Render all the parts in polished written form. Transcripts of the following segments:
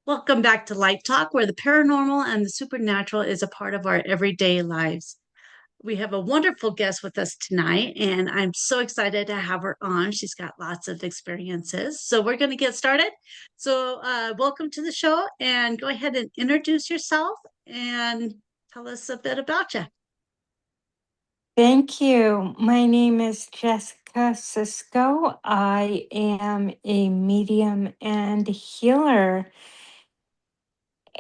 Welcome back to Light Talk, where the paranormal and the supernatural is a part of our everyday lives. We have a wonderful guest with us tonight, and I'm so excited to have her on. She's got lots of experiences. So, we're going to get started. Welcome to the show, and go ahead and introduce yourself and tell us a bit about you. Thank you. My name is Jessica Sisco. I am a medium and healer.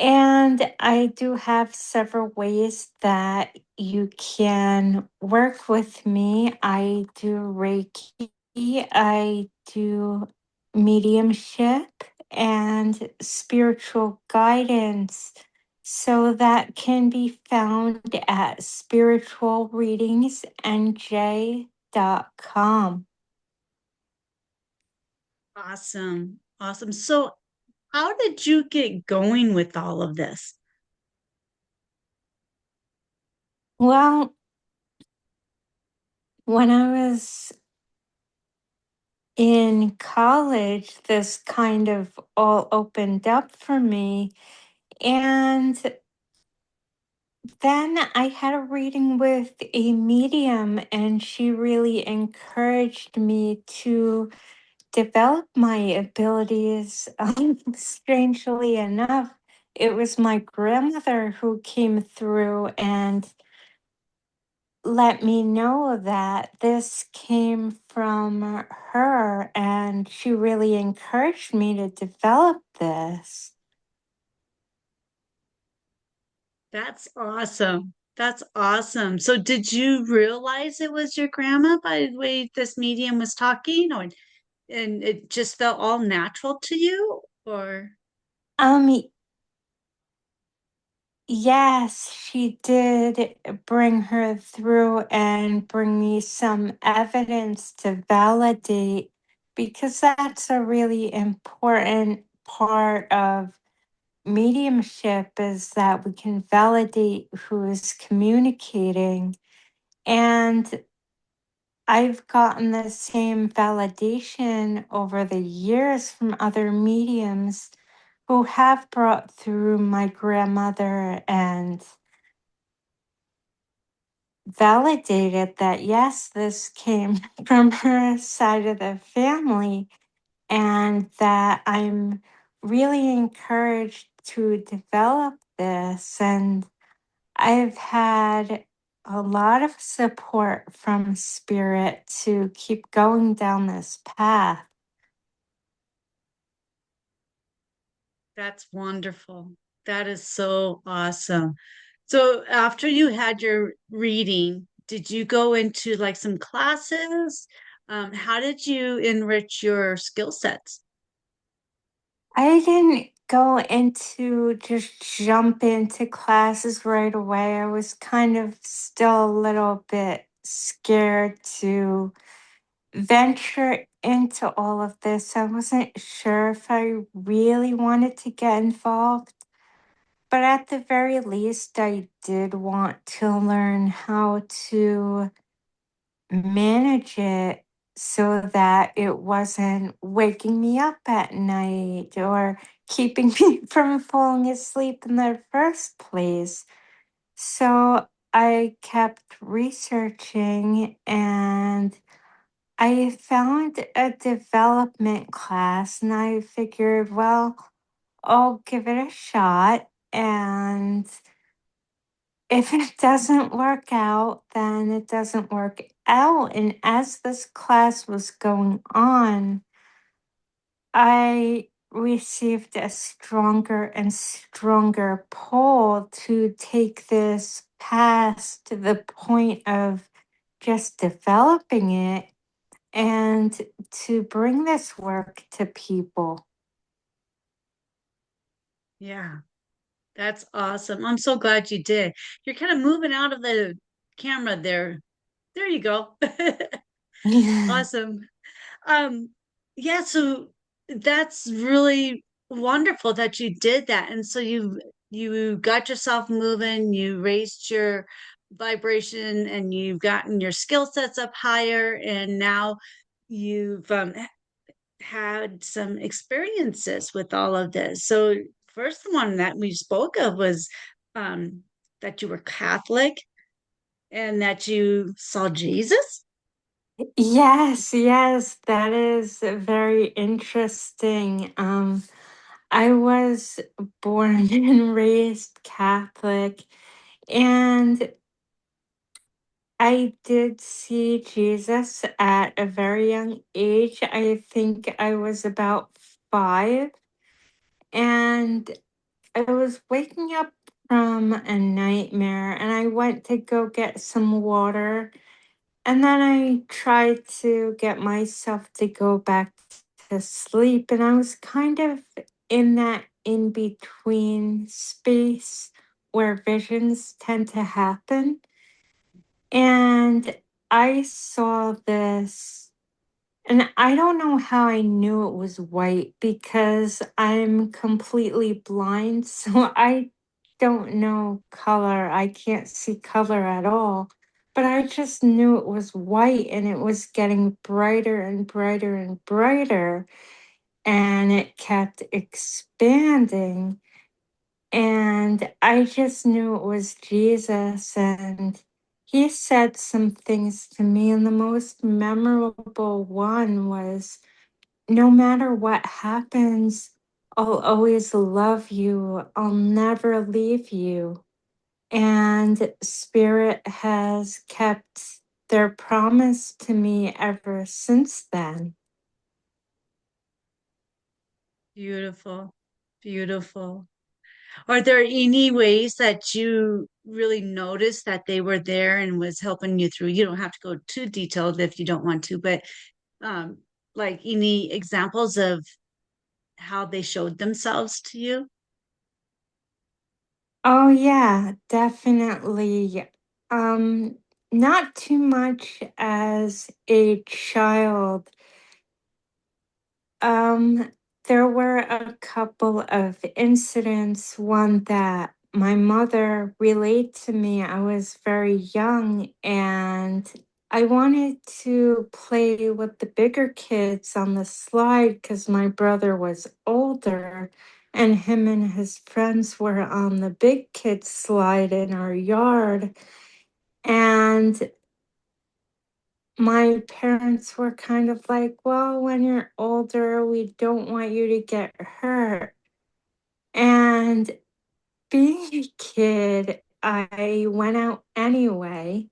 And I do have several ways that you can work with me. I do Reiki, I do mediumship and spiritual guidance. So that can be found at spiritualreadingsnj.com. Awesome. Awesome. So, how did you get going with all of this? Well, when I was in college, this kind of all opened up for me. And then I had a reading with a medium, and she really encouraged me to develop my abilities. Strangely enough, it was my grandmother who came through and let me know that this came from her, and she really encouraged me to develop this. That's awesome. That's awesome. So, did you realize it was your grandma by the way this medium was talking, or and it just felt all natural to you, or? Um, yes, she did bring her through and bring me some evidence to validate, because that's a really important part of mediumship, is that we can validate who is communicating. And I've gotten the same validation over the years from other mediums who have brought through my grandmother and validated that, yes, this came from her side of the family, and that I'm really encouraged to develop this. And I've had a lot of support from spirit to keep going down this path. That's wonderful. That is so awesome. So, after you had your reading, did you go into like some classes? How did you enrich your skill sets? I didn't go into just jump into classes right away. I was kind of still a little bit scared to venture into all of this. I wasn't sure if I really wanted to get involved, but at the very least, I did want to learn how to manage it so that it wasn't waking me up at night or keeping me from falling asleep in the first place. So I kept researching, and I found a development class, and I figured, well, I'll give it a shot. And if it doesn't work out, then it doesn't work out. And as this class was going on, I received a stronger and stronger pull to take this past to the point of just developing it and to bring this work to people. Yeah, that's awesome. I'm so glad you did. You're kind of moving out of the camera there. There you go. Awesome. Um, yeah, so that's really wonderful that you did that. And so you got yourself moving, you raised your vibration and you've gotten your skill sets up higher, and now you've had some experiences with all of this. So first one that we spoke of was um, that you were Catholic and that you saw Jesus. Yes, yes, that is very interesting. I was born and raised Catholic, and I did see Jesus at a very young age. I think I was about 5, and I was waking up from a nightmare, and I went to go get some water. And then I tried to get myself to go back to sleep. And I was kind of in that in between space where visions tend to happen. And I saw this, and I don't know how I knew it was white because I'm completely blind. So I don't know color. I can't see color at all. But I just knew it was white and it was getting brighter and brighter and brighter. And it kept expanding. And I just knew it was Jesus. And he said some things to me. And the most memorable one was, no matter what happens, I'll always love you. I'll never leave you. And Spirit has kept their promise to me ever since then. Beautiful, beautiful. Are there any ways that you really noticed that they were there and was helping you through? You don't have to go too detailed if you don't want to, but um, like any examples of how they showed themselves to you? Oh, yeah, definitely. Um, Not too much as a child. Um, there were a couple of incidents. One that my mother relayed to me. I was very young and I wanted to play with the bigger kids on the slide because my brother was older and him and his friends were on the big kids slide in our yard. And my parents were kind of like, well, when you're older, we don't want you to get hurt. And being a kid, I went out anyway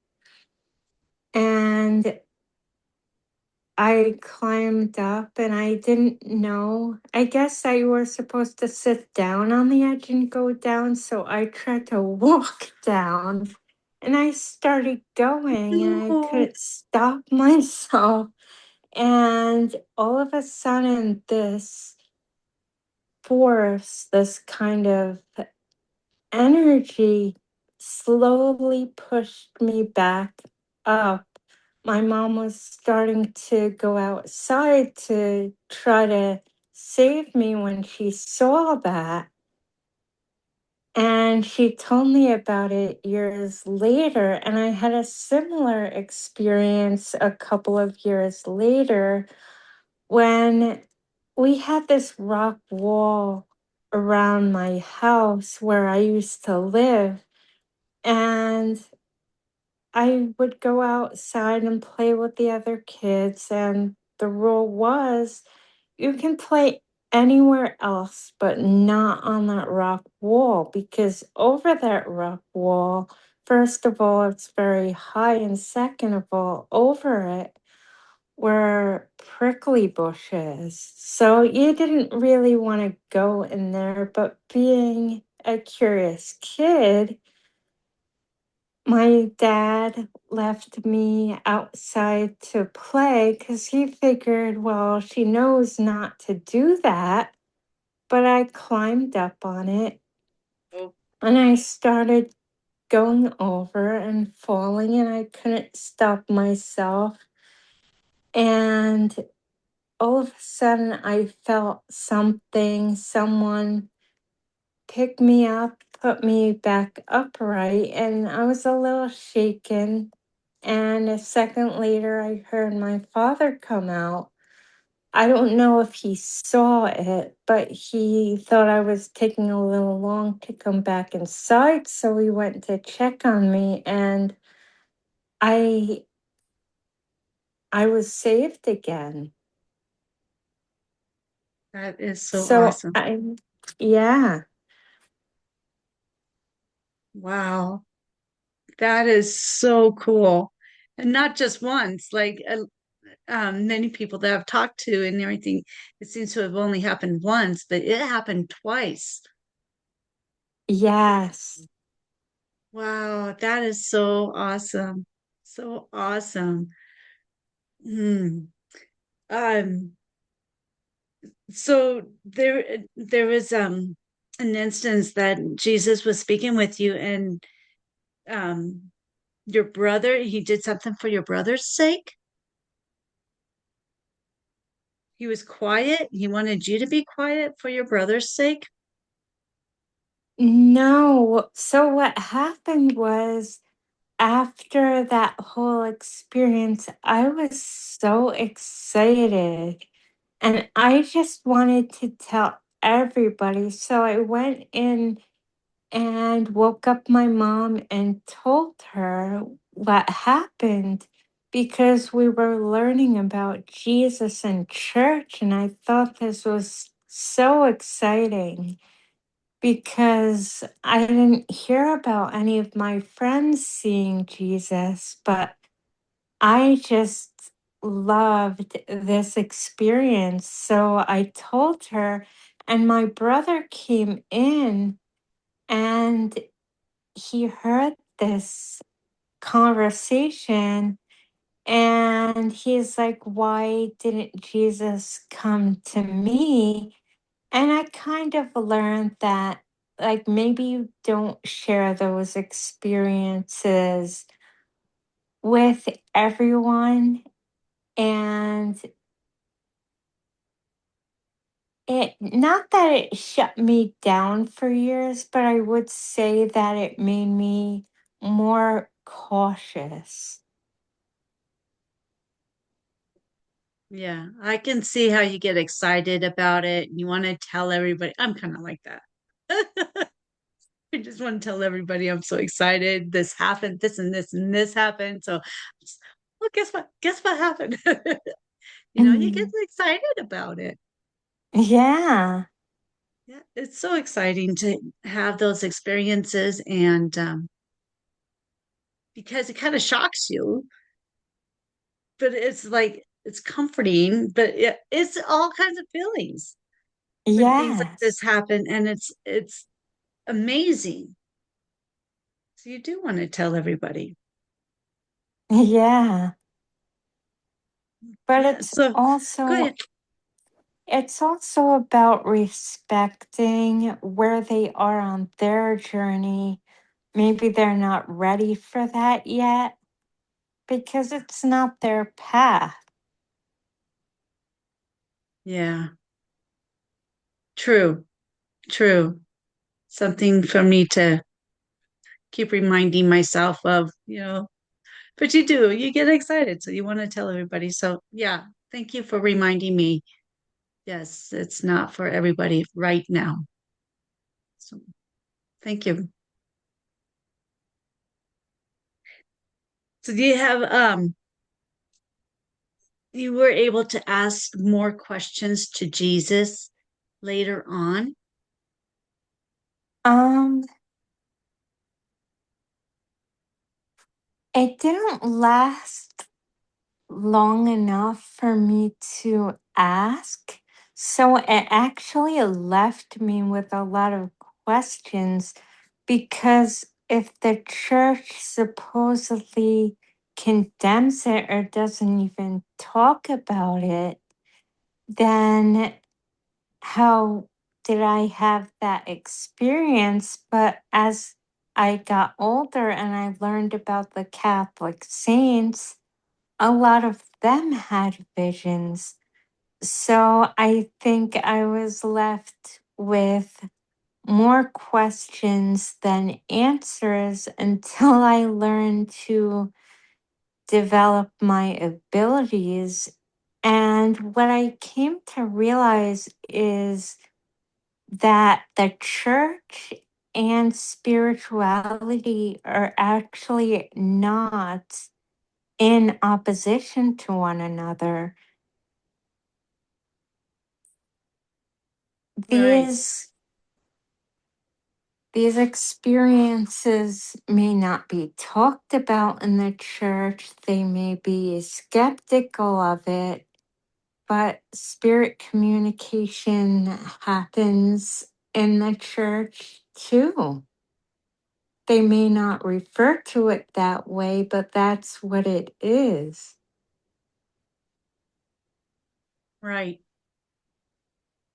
and I climbed up and I didn't know. I guess I was supposed to sit down on the edge and go down. So I tried to walk down and I started going and I Oh, couldn't stop myself. And all of a sudden, this force, this kind of energy slowly pushed me back up. My mom was starting to go outside to try to save me when she saw that. And she told me about it years later. And I had a similar experience a couple of years later when we had this rock wall around my house where I used to live, and I would go outside and play with the other kids. And the rule was you can play anywhere else, but not on that rock wall, because over that rock wall, first of all, it's very high, and second of all, over it were prickly bushes. So you didn't really want to go in there, but being a curious kid, my dad left me outside to play because he figured, well, she knows not to do that. But I climbed up on it oh, and I started going over and falling, and I couldn't stop myself. And all of a sudden I felt something, someone pick me up, put me back upright, and I was a little shaken. And a second later, I heard my father come out. I don't know if he saw it, but he thought I was taking a little long to come back inside, so he went to check on me, and I I was saved again. That is so So awesome. yeah, Wow. That is so cool. And not just once, like many people that I've talked to and everything, it seems to have only happened once, but it happened twice. yes, Wow, that is so awesome. So awesome. Hmm. Um, so there was an instance that Jesus was speaking with you and um your brother, he did something for your brother's sake. He was quiet. He wanted you to be quiet for your brother's sake. no. So what happened was, after that whole experience, I was so excited and I just wanted to tell everybody. So I went in and woke up my mom and told her what happened, because we were learning about Jesus in church. And I thought this was so exciting because I didn't hear about any of my friends seeing Jesus, but I just loved this experience. So I told her, and my brother came in and he heard this conversation, and he's like, "Why didn't Jesus come to me?" And I kind of learned that, like, maybe you don't share those experiences with everyone. And it, not that it shut me down for years, but I would say that it made me more cautious. Yeah, I can see how you get excited about it and you want to tell everybody. I'm kind of like that. I just want to tell everybody I'm so excited. This happened, this and this and this happened. So, well, guess what? Guess what happened? You get Mhm. excited about it. Yeah. Yeah, it's so exciting to have those experiences and because it kind of shocks you, but it's like it's comforting, but it's all kinds of feelings when things like this Yes. happen and it's amazing. So you do want to tell everybody. Yeah. But Yeah, so go ahead. it's also about respecting where they are on their journey. Maybe they're not ready for that yet because it's not their path. Yeah, true, true. Something for me to keep reminding myself of, but you get excited. So you want to tell everybody. So yeah, thank you for reminding me. Yes, it's not for everybody right now. So thank you. So do you have you were able to ask more questions to Jesus later on? Um, it didn't last long enough for me to ask. So it actually left me with a lot of questions, because if the church supposedly condemns it or doesn't even talk about it, then how did I have that experience? But as I got older and I learned about the Catholic saints, a lot of them had visions. So I think I was left with more questions than answers until I learned to develop my abilities And what I came to realize is that the church and spirituality are actually not in opposition to one another. Right. These these experiences may not be talked about in the church. They may be skeptical of it, but spirit communication happens in the church too. They may not refer to it that way, but that's what it is. Right.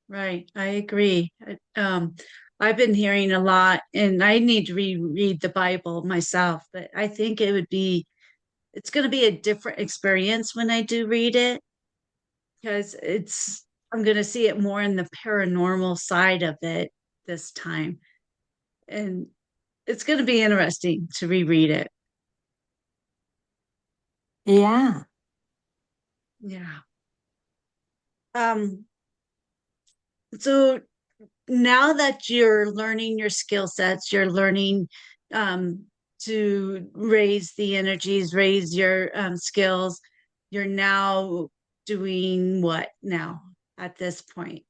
Right. I agree. I've been hearing a lot, and I need to reread the Bible myself, but I think it's going to be a different experience when I do read it because I'm going to see it more in the paranormal side of it this time. And it's going to be interesting to reread it. Yeah. Yeah. Um, so now that you're learning your skill sets, you're learning um, to raise the energies, raise your skills, you're now doing what now at this point?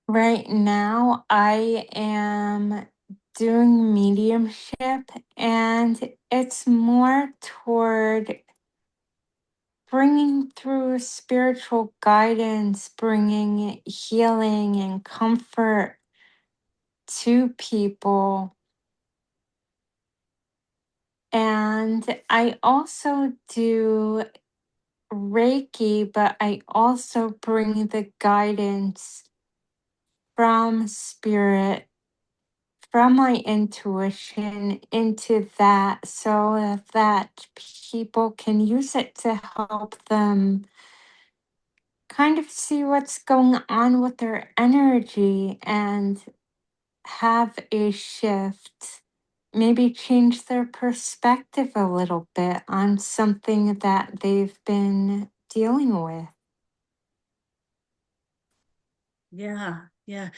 Right now, I am doing mediumship, and it's more toward bringing through spiritual guidance, bringing healing and comfort to people. And I also do Reiki, but I also bring the guidance from spirit, from my intuition into that so that people can use it to help them kind of see what's going on with their energy and have a shift, maybe change their perspective a little bit on something that they've been dealing with. Yeah, yeah.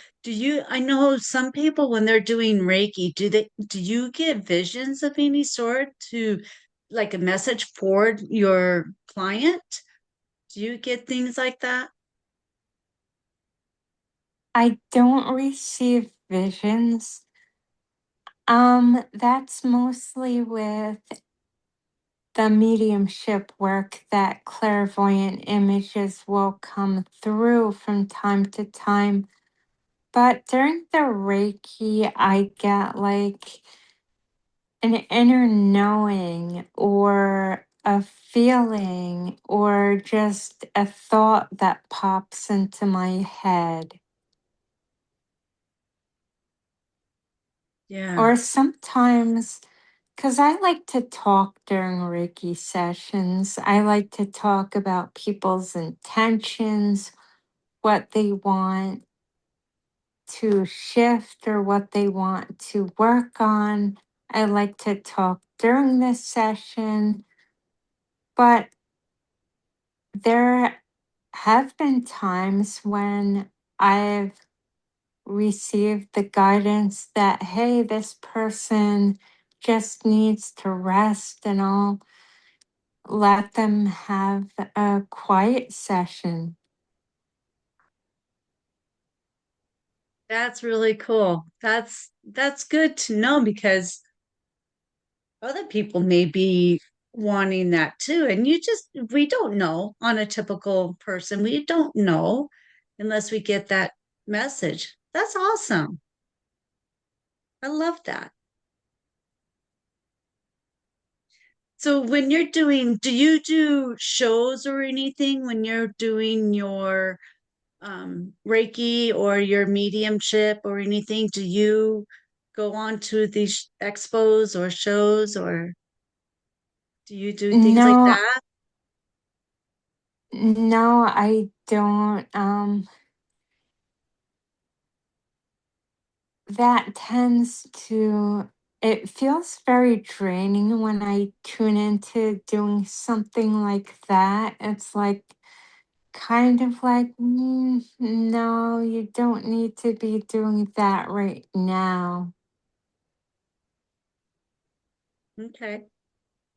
I know some people when they're doing Reiki, do you get visions of any sort to like a message for your client? Do you get things like that? I don't receive visions. That's mostly with the mediumship work that clairvoyant images will come through from time to time. But during the Reiki, I get like an inner knowing or a feeling or just a thought that pops into my head. Yeah. Or sometimes, because I like to talk during Reiki sessions, I like to talk about people's intentions, what they want to shift or what they want to work on. I like to talk during this session, but there have been times when I've received the guidance that, hey, this person just needs to rest and I'll let them have a quiet session. That's really cool. That's good to know because other people may be wanting that too. And we don't know on a typical person. We don't know unless we get that message. That's awesome. I love that. So when do you do shows or anything when you're doing your Reiki or your mediumship or anything? Do you go on to these expos or shows or do you do things like No, that? no, I don't. That tends to it feels very draining when I tune into doing something like that. It's like kind of like, no, you don't need to be doing that right now. Okay.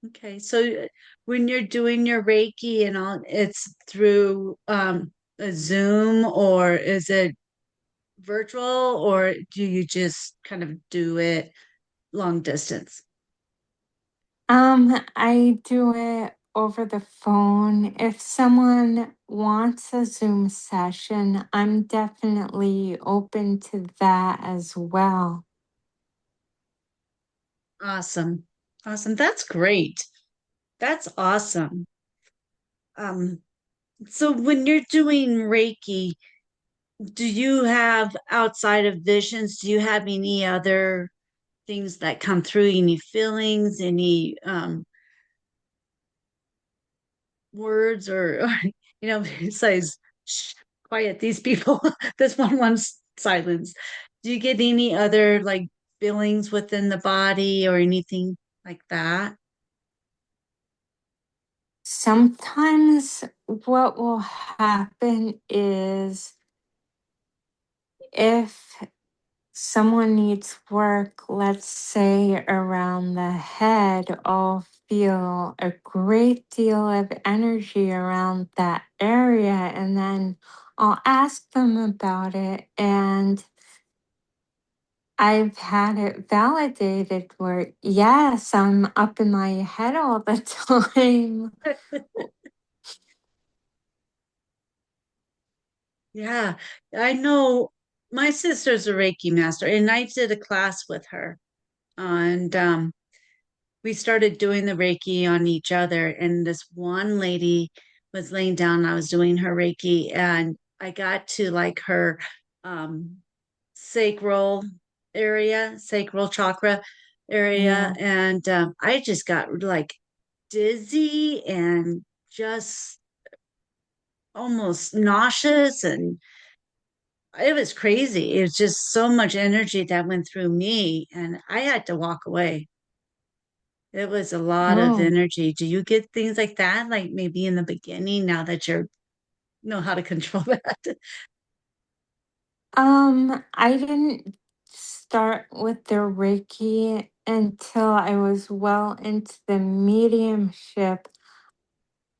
Okay. So when you're doing your Reiki and all, it's through a Zoom, or is it virtual, or do you just kind of do it long distance? I do it over the phone. If someone wants a Zoom session, I'm definitely open to that as well. Awesome. Awesome. That's great. That's awesome. Um, so when you're doing Reiki, do you have outside of visions, do you have any other things that come through, any feelings, any words, or besides, shh, quiet these people. This one wants silence. Do you get any other like feelings within the body or anything like that? Sometimes what will happen is if someone needs work, let's say around the head, I'll feel a great deal of energy around that area. And then I'll ask them about it. And I've had it validated where, yes, I'm up in my head all the time. Yeah, I know my sister's a Reiki master, and I did a class with her. And we started doing the Reiki on each other. And this one lady was laying down, I was doing her Reiki, and I got to like her um, sacral sacral chakra area. Yeah. And I just got like dizzy and just almost nauseous. And it was crazy. It was just so much energy that went through me, and I had to walk away. It was a lot of Oh. energy. Do you get things like that? Like maybe in the beginning, now that you know how to control that? I didn't start with the Reiki until I was well into the mediumship.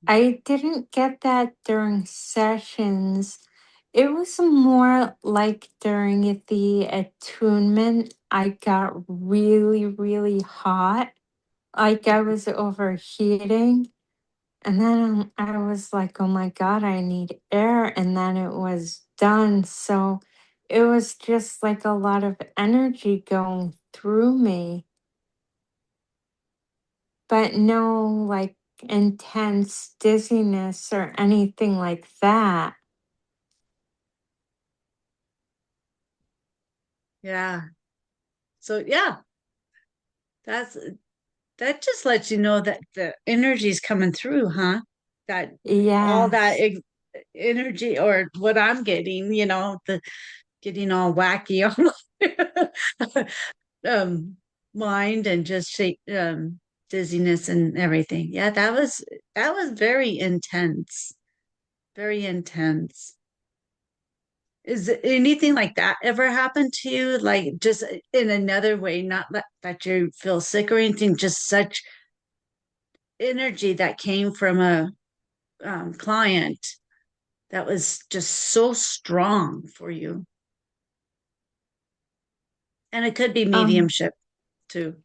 I didn't get that during sessions. It was more like during the attunement, I got really, really hot. Like I was overheating. And then I was like, oh my God, I need air. And then it was done. So it was just like a lot of energy going through me, but no like intense dizziness or anything like that. Yeah. So yeah, that's that just lets you know that the energy is coming through, huh? That all that Yes. energy, or what I'm getting, the getting all wacky on my mind, and just dizziness and everything. Yeah, that was very intense. Very intense. Is anything like that ever happened to you? Like just in another way, not that you feel sick or anything, just such energy that came from a client that was just so strong for you. And it could be Um, mediumship too.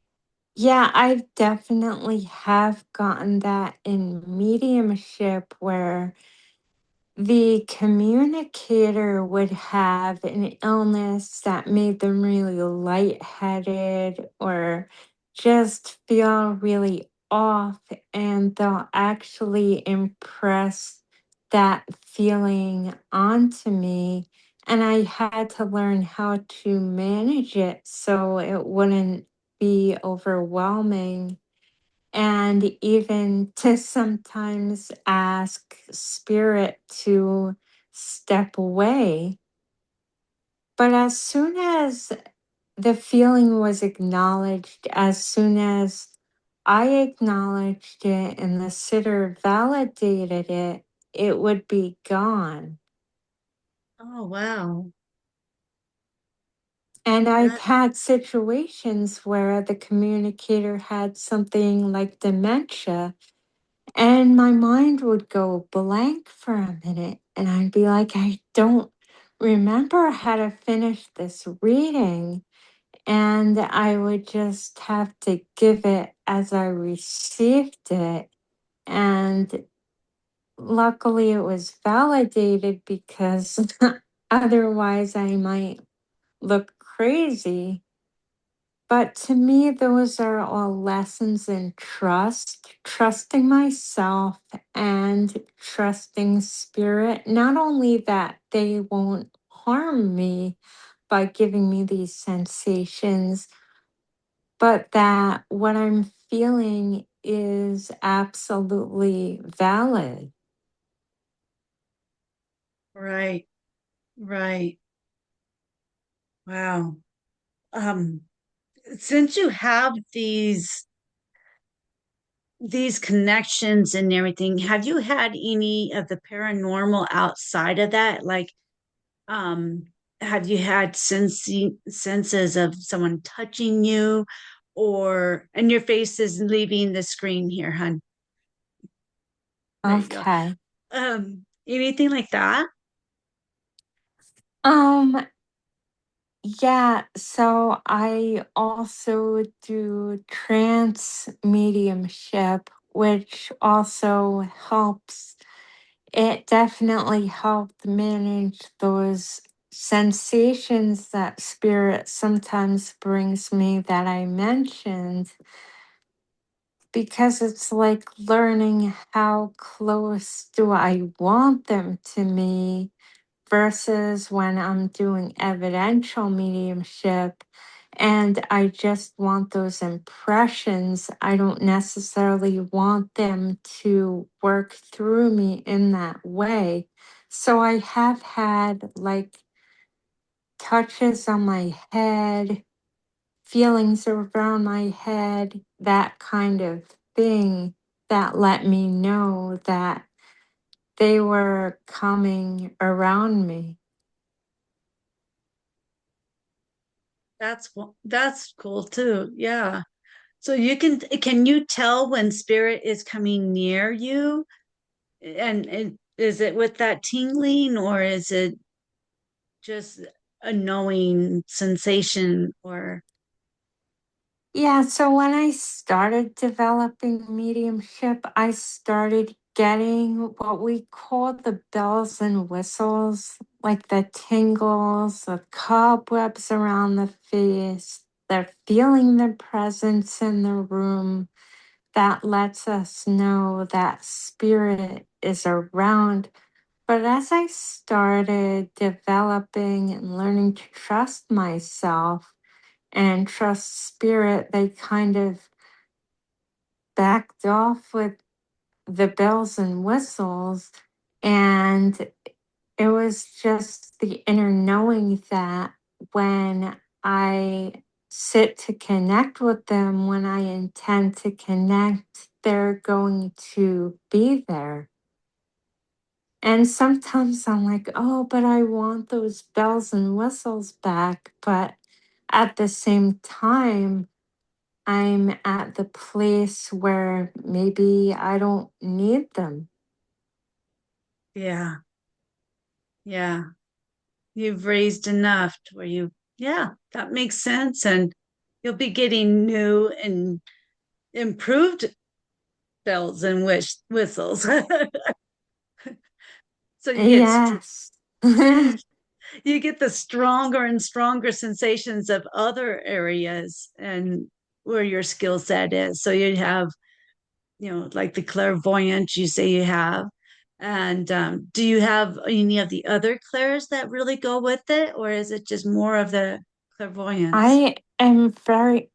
yeah, I definitely have gotten that in mediumship where the communicator would have an illness that made them really lightheaded or just feel really off, and they'll actually impress that feeling onto me. And I had to learn how to manage it so it wouldn't be overwhelming, and even to sometimes ask spirit to step away. But as soon as the feeling was acknowledged as soon as I acknowledged it and the sitter validated it, it would be gone. Oh, wow. And I've That, had situations where the communicator had something like dementia, and my mind would go blank for a minute. And I'd be like, I don't remember how to finish this reading. And I would just have to give it as I received it. And luckily, it was validated because otherwise I might look crazy. But to me, those are all lessons in trust, trusting myself and trusting spirit. Not only that they won't harm me by giving me these sensations, but that what I'm feeling is absolutely valid. right, right. Wow. Um, since you have these connections and everything, have you had any of the paranormal outside of that? Like, um, have you had senses of someone touching you, or and your face is leaving the screen here, hun. There you go. Okay. Anything like that? Um, Yeah, so I also do trance mediumship, which also helps. It definitely helped manage those sensations that spirit sometimes brings me that I mentioned, because it's like learning how close do I want them to me versus when I'm doing evidential mediumship and I just want those impressions. I don't necessarily want them to work through me in that way. So I have had like touches on my head, feelings around my head, that kind of thing that let me know that they were coming around me. That's cool too. Yeah. So can you tell when spirit is coming near you? And is it with that tingling, or is it just a knowing sensation? Or Yeah, so when I started developing mediumship, I started getting what we call the bells and whistles, like the tingles, the cobwebs around the face. They're feeling the presence in the room. That lets us know that spirit is around. But as I started developing and learning to trust myself, and trust spirit, they kind of backed off with the bells and whistles. And it was just the inner knowing that when I sit to connect with them, when I intend to connect, they're going to be there. And sometimes I'm like, oh, but I want those bells and whistles back. But at the same time, I'm at the place where maybe I don't need them. yeah, yeah, you've raised enough to where yeah, that makes sense. And you'll be getting new and improved bells and whistles. So Yes. you get the stronger and stronger sensations of other areas and where your skill set is. So you have, like the clairvoyance you say you have. And do you have any of the other clairs that really go with it, or is it just more of the clairvoyance? I am very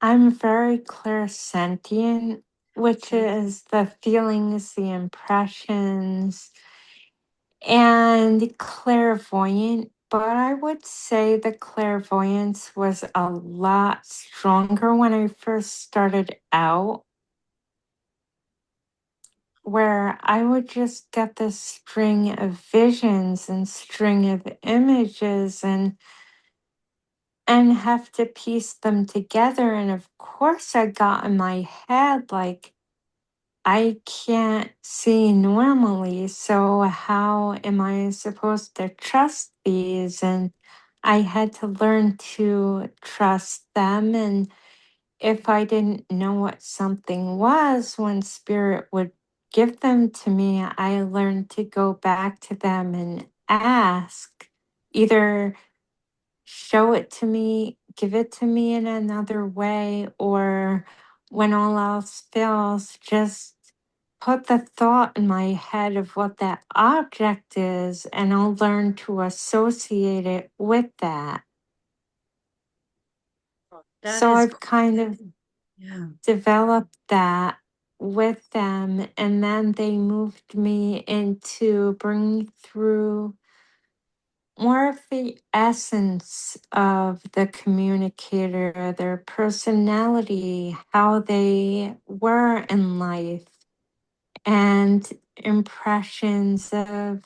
I'm very clairsentient, which Okay. is the feelings, the impressions, and clairvoyant but I would say the clairvoyance was a lot stronger when I first started out, where I would just get this string of visions and string of images and have to piece them together. And of course, I got in my head like, I can't see normally, so how am I supposed to trust these? And I had to learn to trust them. And if I didn't know what something was, when spirit would give them to me, I learned to go back to them and ask, either show it to me, give it to me in another way, or when all else fails, just put the thought in my head of what that object is, and I'll learn to associate it with that. That So is I've cool. kind of Yeah. developed that with them, and then they moved me into bringing through more of the essence of the communicator, their personality, how they were in life, and impressions of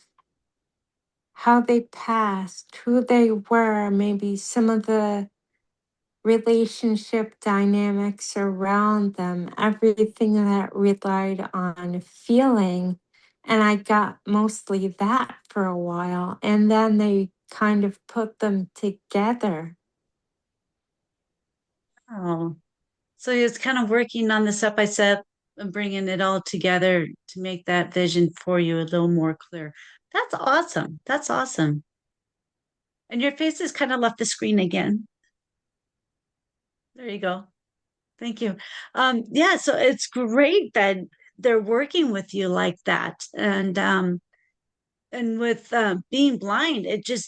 how they passed, who they were, maybe some of the relationship dynamics around them, everything that relied on feeling. And I got mostly that for a while. And then they kind of put them together. Oh, so it's kind of working on the step by step and bringing it all together to make that vision for you a little more clear. That's awesome. That's awesome. And your face has kind of left the screen again. There you go. Thank you. Yeah, so it's great that they're working with you like that. And with being blind, it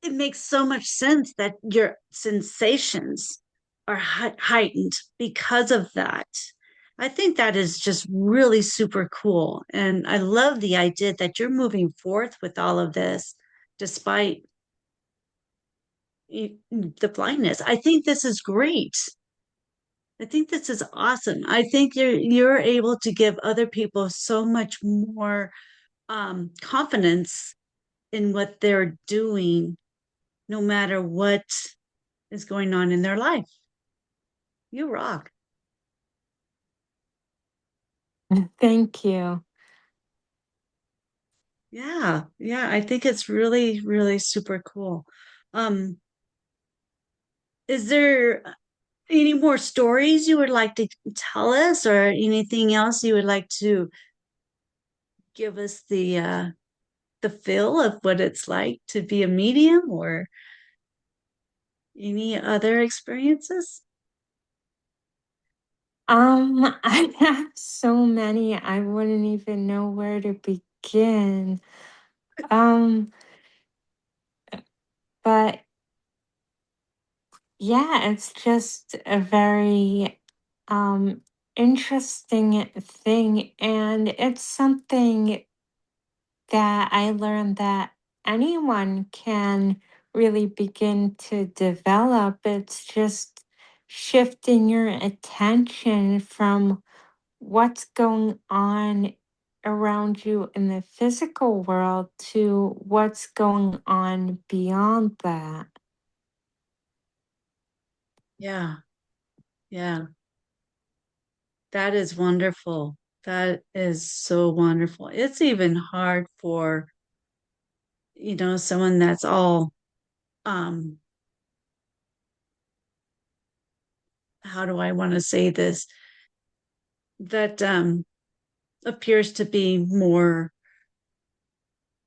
makes so much sense that your sensations are heightened because of that. I think that is just really super cool. And I love the idea that you're moving forth with all of this despite the blindness. I think this is great. I think this is awesome. I think you're able to give other people so much more confidence in what they're doing, no matter what is going on in their life. You rock. Thank you. Yeah, yeah. I think it's really, really super cool. Um, is there any more stories you would like to tell us, or anything else you would like to give us the feel of what it's like to be a medium, or any other experiences? I have so many, I wouldn't even know where to begin. Um, but yeah, it's just a very interesting thing, and it's something that I learned that anyone can really begin to develop. It's just shifting your attention from what's going on around you in the physical world to what's going on beyond that. Yeah, yeah. That is wonderful. That is so wonderful. It's even hard for, someone that's all, um, how do I want to say this? That appears to be more,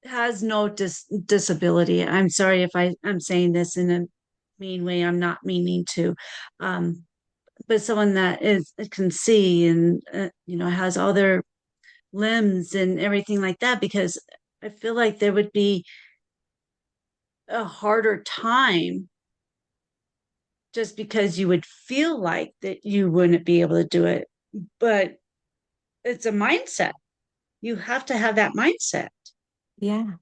has no disability. I'm sorry if I'm saying this in a mean way. I'm not meaning to. Um, but someone that can see and, has all their limbs and everything like that, because I feel like there would be a harder time just because you would feel like that you wouldn't be able to do it. But it's a mindset. You have to have that mindset. Yeah.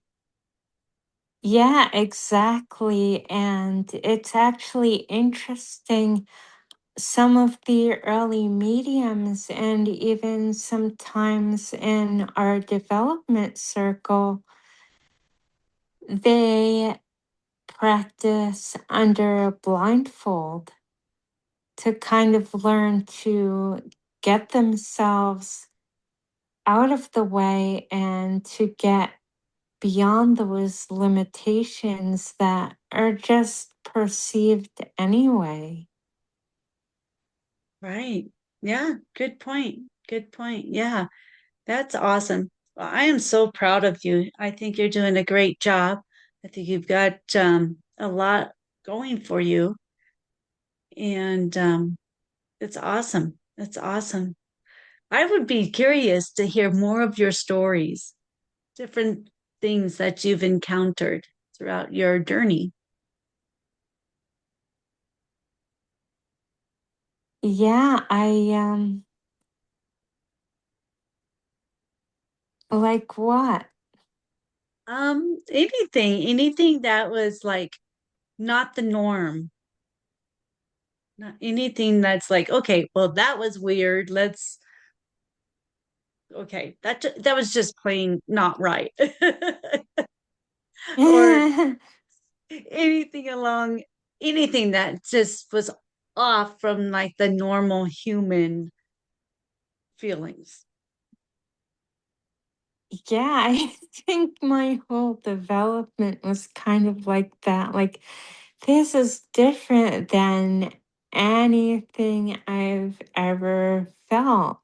Yeah, exactly. And it's actually interesting. Some of the early mediums, and even sometimes in our development circle, they practice under a blindfold to kind of learn to get themselves out of the way and to get beyond those limitations that are just perceived anyway. Right. Yeah, good point. Good point. Yeah, that's awesome. Well, I am so proud of you. I think you're doing a great job. I think you've got a lot going for you, and it's awesome. It's awesome. I would be curious to hear more of your stories, different things that you've encountered throughout your journey. Yeah, I like what? Anything that was like not the norm, not anything that's like, okay, well, that was weird. Okay, that was just plain not right. Or anything along, anything that just was off from like the normal human feelings. Yeah, I think my whole development was kind of like that. Like, this is different than anything I've ever felt.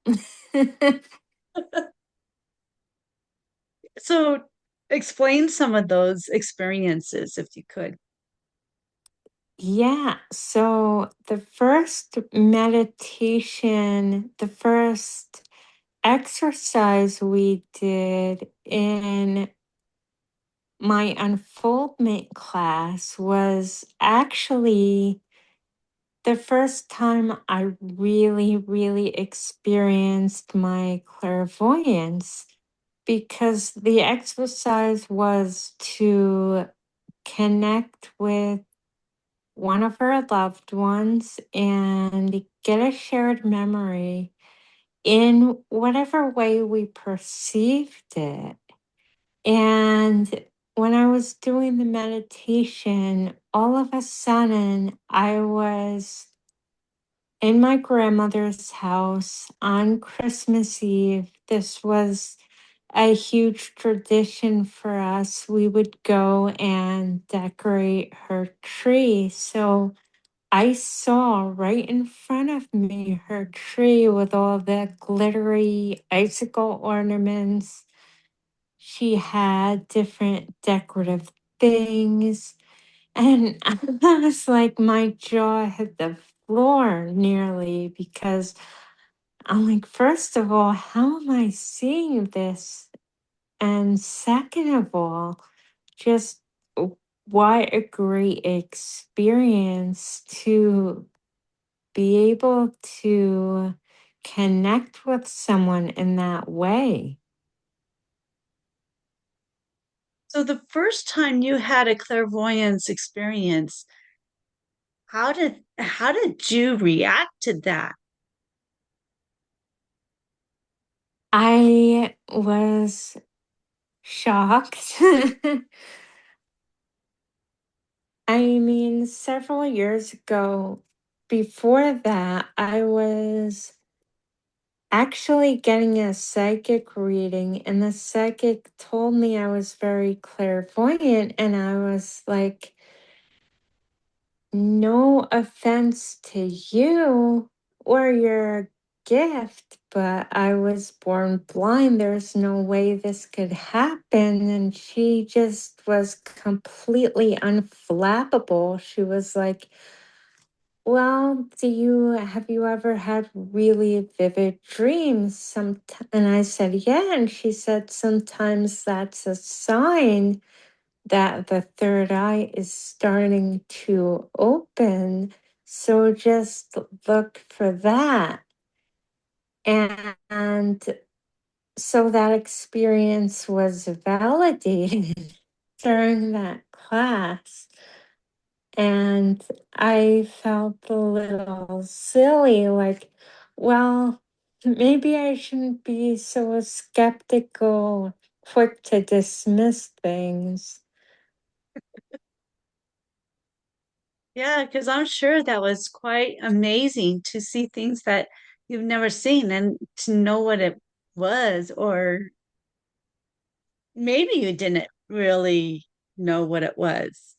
So explain some of those experiences if you could. Yeah, so the first meditation, the first exercise we did in my unfoldment class was actually the first time I really, really experienced my clairvoyance, because the exercise was to connect with one of our loved ones and get a shared memory in whatever way we perceived it. And when I was doing the meditation, all of a sudden I was in my grandmother's house on Christmas Eve. This was a huge tradition for us. We would go and decorate her tree. So I saw right in front of me her tree with all the glittery icicle ornaments. She had different decorative things. And I was like, my jaw hit the floor nearly, because I'm like, first of all, how am I seeing this? And second of all, just what a great experience to be able to connect with someone in that way. So the first time you had a clairvoyance experience, how did you react to that? I was shocked. I mean, several years ago, before that, I was actually getting a psychic reading, and the psychic told me I was very clairvoyant, and I was like, no offense to you or your gift, but I was born blind. There's no way this could happen. And she just was completely unflappable. She was like, well, have you ever had really vivid dreams? And I said, yeah. And she said, sometimes that's a sign that the third eye is starting to open. So just look for that. And so that experience was validated during that class. And I felt a little silly, like, well, maybe I shouldn't be so skeptical, quick to dismiss things. Yeah, because I'm sure that was quite amazing to see things that you've never seen and to know what it was, or maybe you didn't really know what it was.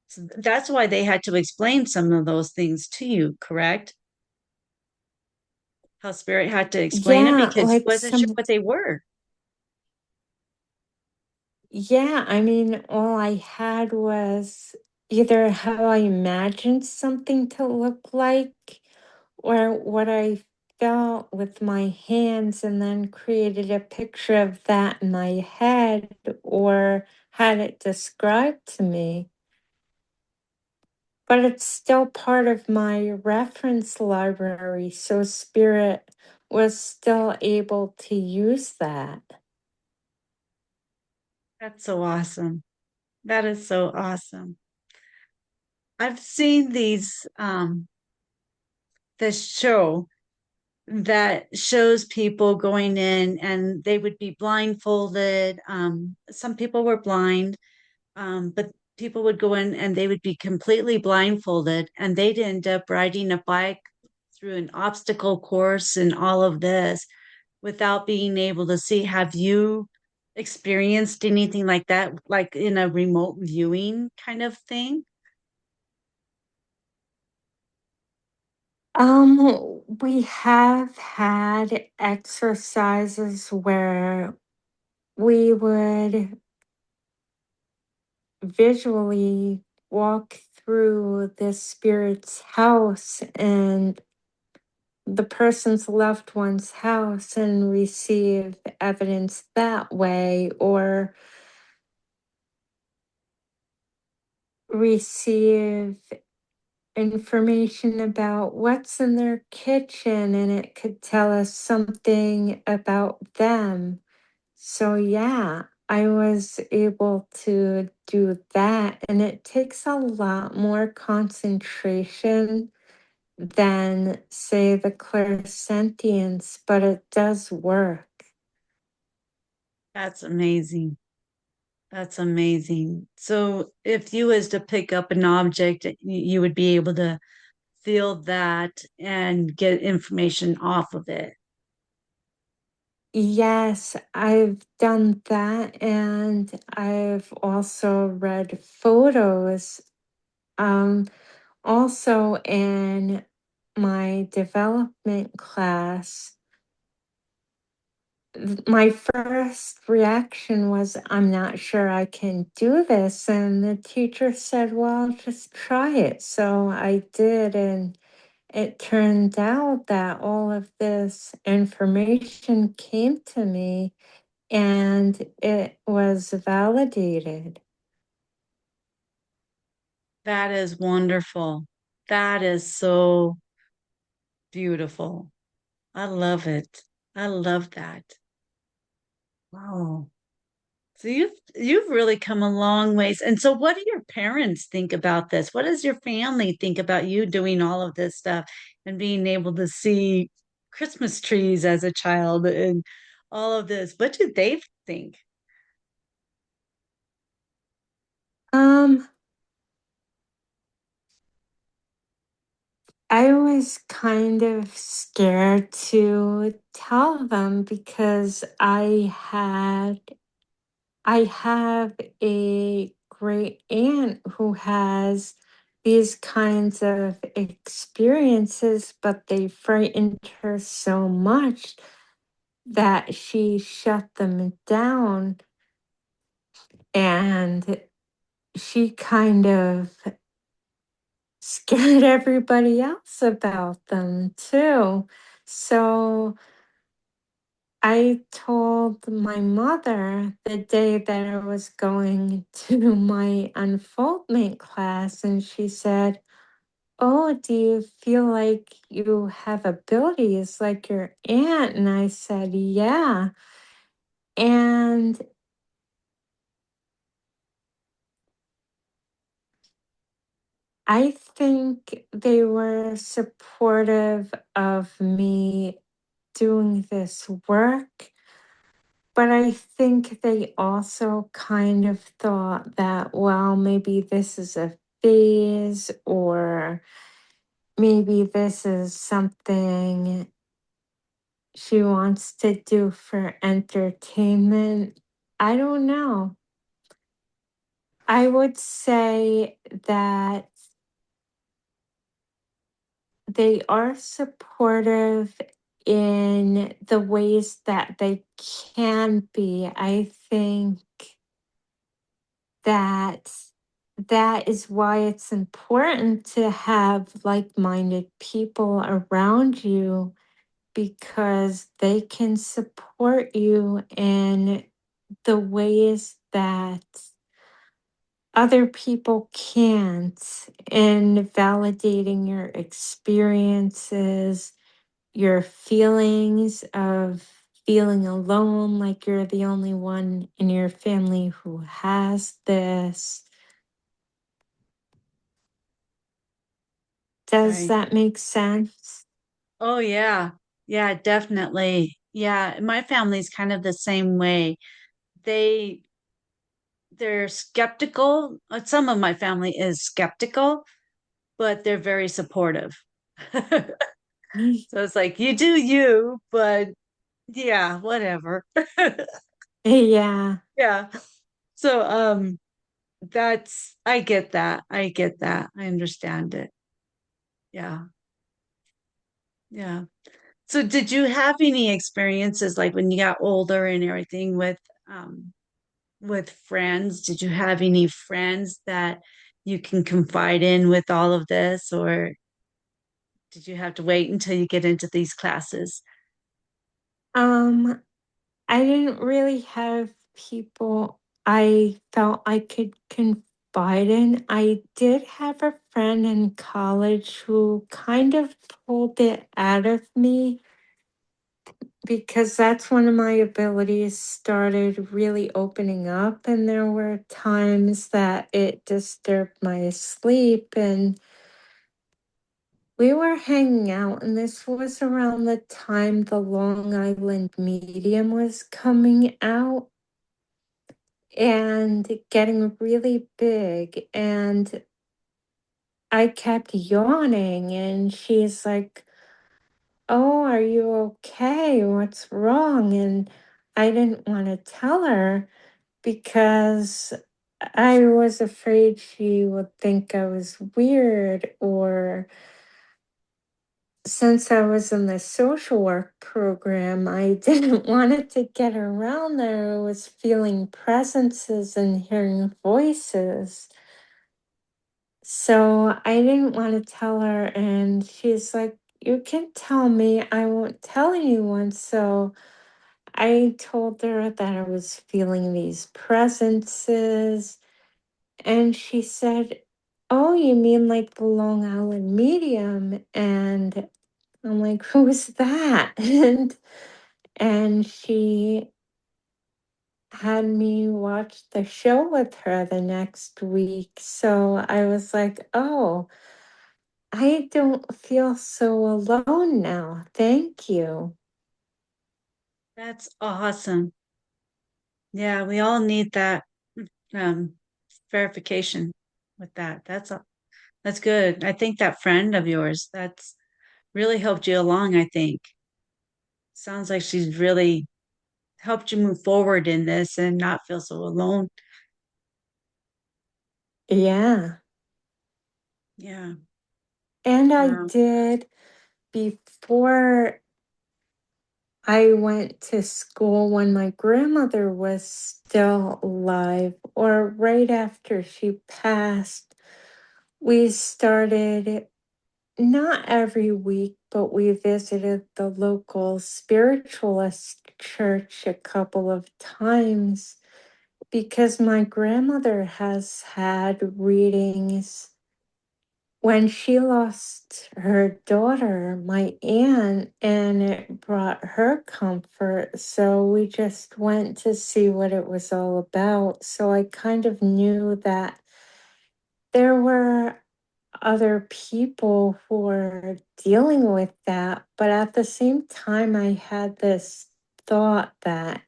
So that's why they had to explain some of those things to you, correct? How Spirit had to explain it Yeah, because you like wasn't sure some, what they were. yeah, I mean, all I had was either how I imagined something to look like or what I felt with my hands, and then created a picture of that in my head or had it described to me. But it's still part of my reference library, so Spirit was still able to use that. That's so awesome. That is so awesome. I've seen this show that shows people going in and they would be blindfolded. Some people were blind, but people would go in and they would be completely blindfolded and they'd end up riding a bike through an obstacle course and all of this without being able to see. Have you experienced anything like that, like in a remote viewing kind of thing? We have had exercises where we would visually walk through the spirit's house and the person's loved one's house and receive evidence that way, or receive information about what's in their kitchen and it could tell us something about them. So, yeah, I was able to do that, and it takes a lot more concentration than, say, the clairsentience, but it does work. That's amazing. That's amazing. So if you was to pick up an object, you would be able to feel that and get information off of it. Yes, I've done that, and I've also read photos. Um, Also in my development class, my first reaction was, I'm not sure I can do this. And the teacher said, well, just try it. So I did. And it turned out that all of this information came to me and it was validated. That is wonderful. That is so beautiful. I love it. I love that. Wow. So you've really come a long ways. And so what do your parents think about this? What does your family think about you doing all of this stuff and being able to see Christmas trees as a child and all of this? What do they think? Um, I was kind of scared to tell them because I have a great aunt who has these kinds of experiences, but they frightened her so much that she shut them down, and she kind of scared everybody else about them too. So I told my mother the day that I was going to my unfoldment class, and she said, oh, do you feel like you have abilities like your aunt? And I said, yeah. And I think they were supportive of me doing this work, but I think they also kind of thought that, well, maybe this is a phase, or maybe this is something she wants to do for entertainment. I don't know. I would say that they are supportive in the ways that they can be. I think that that is why it's important to have like-minded people around you, because they can support you in the ways that other people can't, in validating your experiences, your feelings of feeling alone, like you're the only one in your family who has this. Does Right. that make sense? Oh, yeah. Yeah, definitely. Yeah, my family's kind of the same way. They they're skeptical. Some of my family is skeptical, but they're very supportive. So it's like you do you, but yeah, whatever. Yeah. Yeah. So that's I get that. I get that. I understand it. Yeah. Yeah. So did you have any experiences like when you got older and everything with friends? Did you have any friends that you can confide in with all of this, or did you have to wait until you get into these classes? Um, I didn't really have people I felt I could confide in. I did have a friend in college who kind of pulled it out of me, because that's when my abilities started really opening up, and there were times that it disturbed my sleep. And we were hanging out, and this was around the time the Long Island Medium was coming out and getting really big. And I kept yawning, and she's like, "Oh, are you okay? What's wrong?" And I didn't want to tell her because I was afraid she would think I was weird, or since I was in the social work program, I didn't want it to get around there. I was feeling presences and hearing voices. So I didn't want to tell her. And she's like, "You can tell me, I won't tell anyone." So I told her that I was feeling these presences. And she said, "Oh, you mean like the Long Island Medium?" And I'm like, "Who's that?" And she had me watch the show with her the next week. So I was like, "Oh, I don't feel so alone now. Thank you." That's awesome. Yeah, we all need that um verification with that. That's good. I think that friend of yours, that's really helped you along, I think. Sounds like she's really helped you move forward in this and not feel so alone. Yeah. Yeah. And I Wow. did, before I went to school, when my grandmother was still alive, or right after she passed, we started, not every week, but we visited the local spiritualist church a couple of times, because my grandmother has had readings. When she lost her daughter, my aunt, and it brought her comfort. So we just went to see what it was all about. So I kind of knew that there were other people who are dealing with that. But at the same time, I had this thought that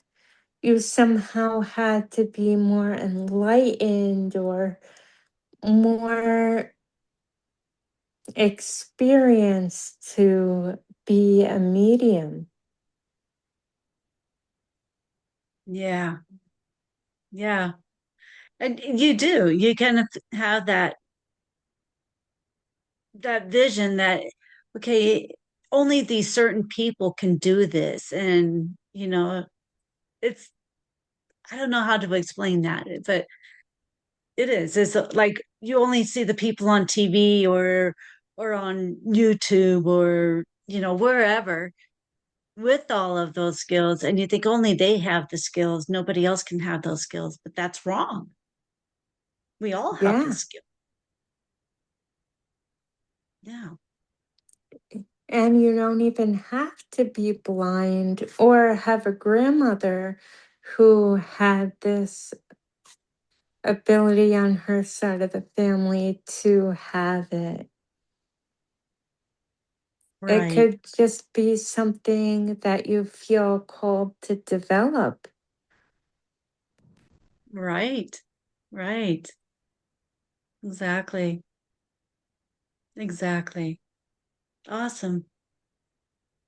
you somehow had to be more enlightened or more experienced to be a medium. Yeah. Yeah. And you do. You kind of have that vision that okay, only these certain people can do this. And it's I don't know how to explain that, but it is. It's like you only see the people on TV or on YouTube or wherever with all of those skills, and you think only they have the skills, nobody else can have those skills, but that's wrong. We all have the Yeah. skill. Yeah. And you don't even have to be blind or have a grandmother who had this ability on her side of the family to have it. It Right. could just be something that you feel called to develop. Right. Right. Exactly. Exactly. Awesome.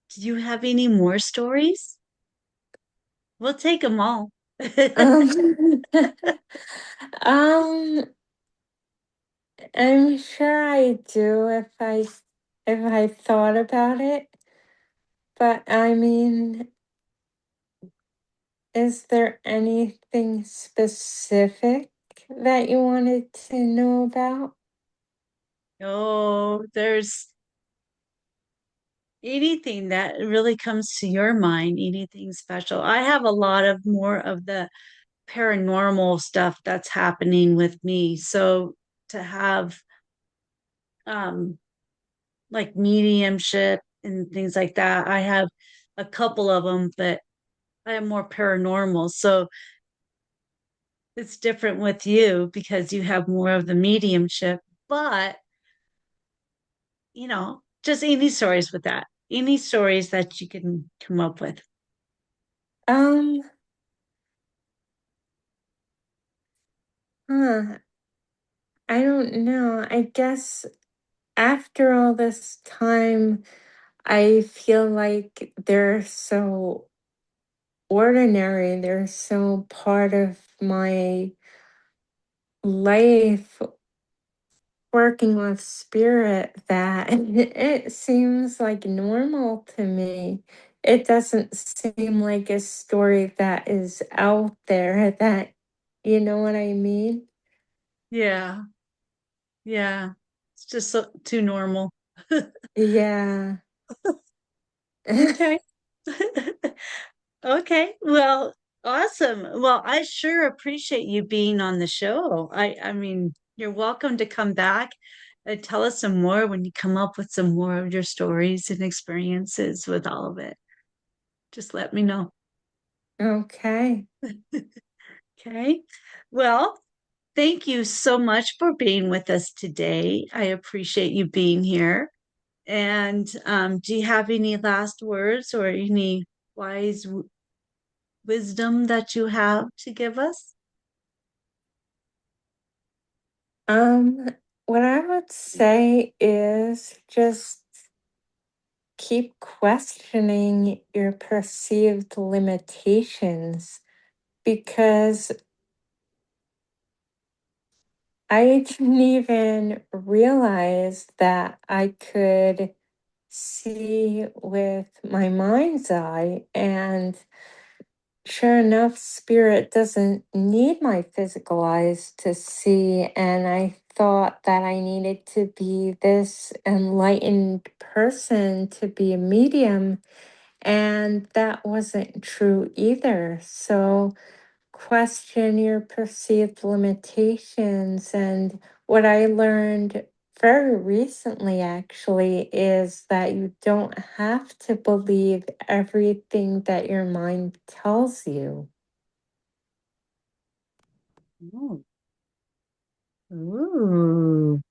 Do you have any more stories? We'll take them all. Um, um, I'm sure I do if I thought about it. But I mean, is there anything specific that you wanted to know about? Oh, there's anything that really comes to your mind, anything special. I have a lot of more of the paranormal stuff that's happening with me. So to have um like mediumship and things like that, I have a couple of them, but I have more paranormal. So it's different with you because you have more of the mediumship, but just any stories with that. Any stories that you can come up with. Um, huh, I don't know. I guess after all this time, I feel like they're so ordinary. They're so part of my life working with spirit that it seems like normal to me. It doesn't seem like a story that is out there that, you know what I mean? Yeah. Yeah. It's just too normal. Yeah. Okay. Okay. Well, awesome. Well, I sure appreciate you being on the show. I mean, you're welcome to come back and tell us some more when you come up with some more of your stories and experiences with all of it. Just let me know. Okay. Okay. Well, thank you so much for being with us today. I appreciate you being here. And do you have any last words or any wise wisdom that you have to give us? Um, what I would say is just keep questioning your perceived limitations because I didn't even realize that I could see with my mind's eye. And sure enough, spirit doesn't need my physical eyes to see. And I thought that I needed to be this enlightened person to be a medium. And that wasn't true either. So, question your perceived limitations. And what I learned very recently actually is that you don't have to believe everything that your mind tells you. Ooh, ooh,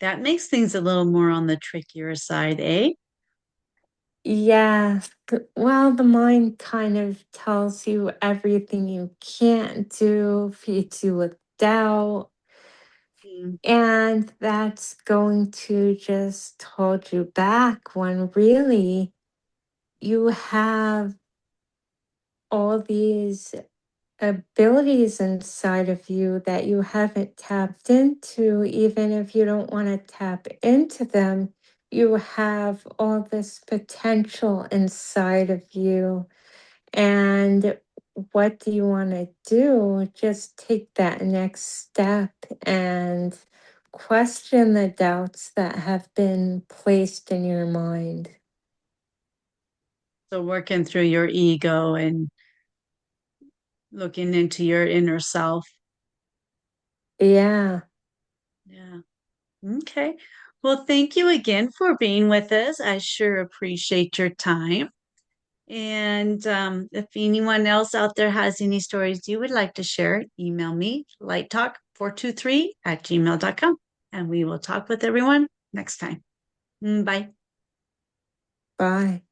That makes things a little more on the trickier side, eh? Yeah, well, the mind kind of tells you everything you can't do, feeds you with doubt, Mm. and that's going to just hold you back when really you have all these abilities inside of you that you haven't tapped into, even if you don't want to tap into them. You have all this potential inside of you. And what do you want to do? Just take that next step and question the doubts that have been placed in your mind. So working through your ego and looking into your inner self. Yeah. Yeah. Okay. Well, thank you again for being with us. I sure appreciate your time. And if anyone else out there has any stories you would like to share, email me, lighttalk423@gmail.com. And we will talk with everyone next time. Bye. Bye.